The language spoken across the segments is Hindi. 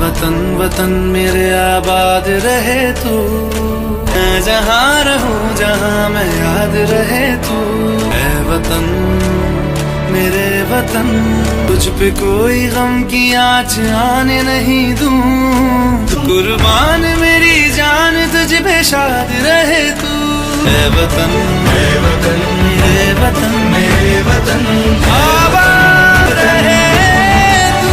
वतन वतन मेरे आबाद रहे तू, मैं जहाँ रहूं जहाँ मैं याद रहे तू। ऐ वतन मेरे वतन, तुझ पे कोई गम की आँच आने नहीं दूं। कुर्बान मेरी जान तुझ पे शाद रहे तू। ऐ वतन मेरे वतन, मेरे वतन, मेरे वतन आबाद रहे तू।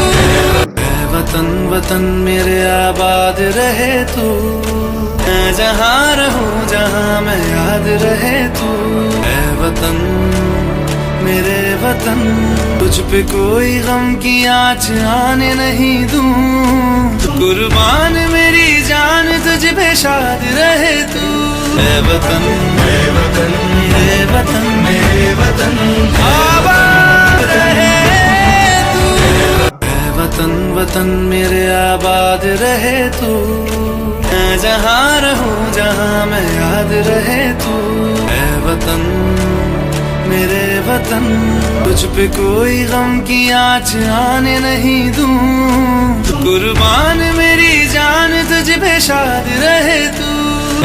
ऐ वतन वतन मेरे आबाद रहे तू, मैं जहाँ रहूं जहाँ मैं याद रहे तू। ऐ वतन मेरे वतन, तुझ पे कोई गम की आँच आने नहीं दूं। कुर्बान मेरी जान तुझ पे शाद रहे तू। ऐ वतन मेरे वतन, मेरे वतन, मेरे वतन आबाद रहे तू। ऐ वतन वतन मेरे आबाद रहे तू, मैं जहाँ रहूं जहाँ मैं याद रहे तू। ऐ वतन मेरे वतन, तुझ पे कोई गम की आँच आने नहीं दूं। कुर्बान मेरी जान तुझ पे शाद रहे तू।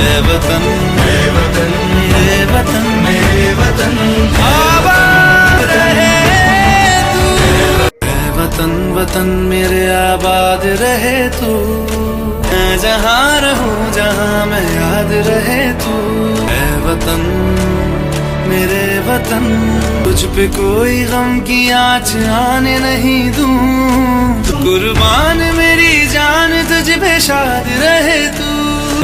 ऐ वतन मेरे वतन, मेरे वतन, मेरे वतन आबाद रहे तू। ऐ वतन वतन मेरे आबाद रहे तू, मैं जहाँ रहूं जहाँ मैं याद रहे तू। ऐ वतन मेरे वतन, तुझ पे कोई गम की आँच आने नहीं दूं। कुर्बान मेरी जान तुझ पे शाद रहे तू।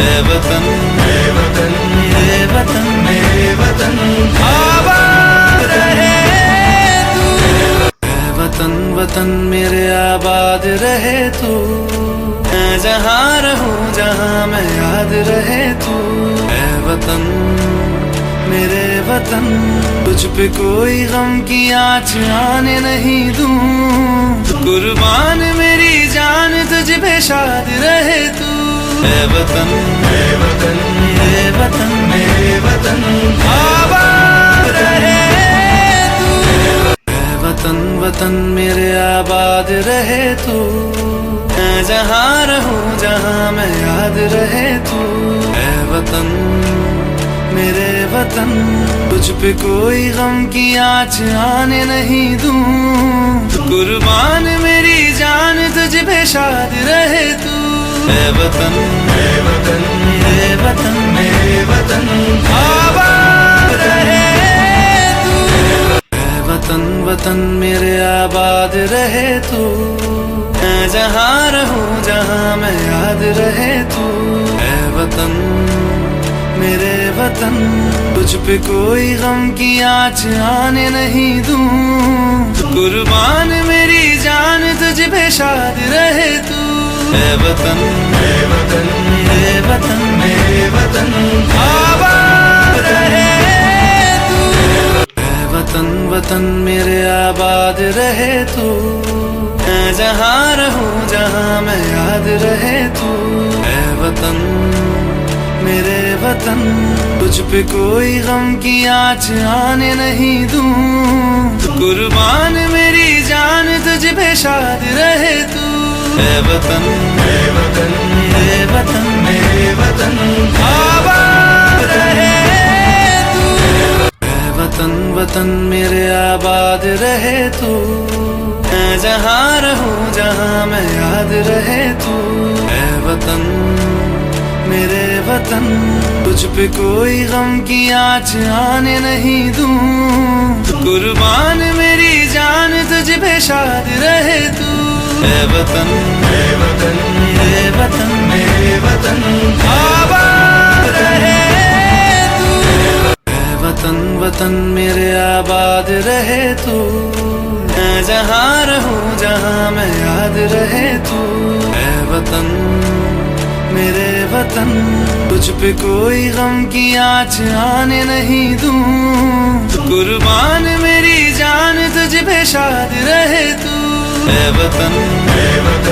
ऐ वतन मेरे वतन, मेरे वतन, मेरे वतन आबाद रहे तू। ऐ वतन वतन मेरे आबाद रहे तू, मैं जहाँ रहूं जहाँ मैं याद रहे तू। ऐ वतन मेरे वतन, तुझ पे कोई गम की आँच आने नहीं दूं। कुर्बान मेरी जान तुझ पे शाद रहे तू। ऐ वतन मेरे वतन, मेरे वतन, मेरे वतन आबाद रहे तू। ऐ वतन वतन मेरे आबाद रहे तू, मैं जहाँ रहूं जहाँ मैं याद रहे तू। ऐ वतन मेरे वतन, तुझ पे कोई गम की आँच आने नहीं दूं। कुर्बान मेरी जान तुझ पे शाद रहे तू। ऐ वतन मेरे वतन, मेरे वतन, मेरे वतन आबाद रहे तू। ऐ वतन वतन मेरे आबाद रहे तू, मैं जहाँ रहूं जहाँ मैं याद रहे तू। ऐ वतन मेरे वतन, तुझ पे कोई गम की आँच आने नहीं दूं। कुर्बान मेरी जान तुझ पे शाद रहे तू। ऐ वतन मेरे वतन, मेरे वतन, मेरे वतन आबाद रहे तू। ऐ वतन वतन मेरे आबाद रहे तू, मैं जहाँ रहूं जहाँ मैं याद रहे तू। ऐ वतन मेरे वतन, तुझ पे कोई गम की आँच आने नहीं दूं। कुर्बान मेरी जान तुझ पे शाद रहे तू। ऐ वतन मेरे वतन, मेरे वतन, मेरे वतन आबाद रहे तू। ऐ वतन वतन मेरे आबाद रहे तू, मैं जहाँ रहूं जहाँ मैं याद रहे तू। ऐ वतन मेरे वतन, तुझ पे कोई गम की आँच आने नहीं दूं। कुर्बान मेरी जान तुझ पे शाद रहे तू। ऐ वतन मेरे वतन, मेरे वतन, मेरे वतन आबाद रहे तू। ऐ वतन वतन मेरे आबाद रहे तू, मैं जहाँ रहूं जहाँ मैं याद रहे तू। ऐ वतन मेरे वतन, तुझ पे कोई गम की आँच आने नहीं दूं। कुर्बान मेरी जान तुझ पे शाद रहे तू। ऐ वतन मेरे वतन।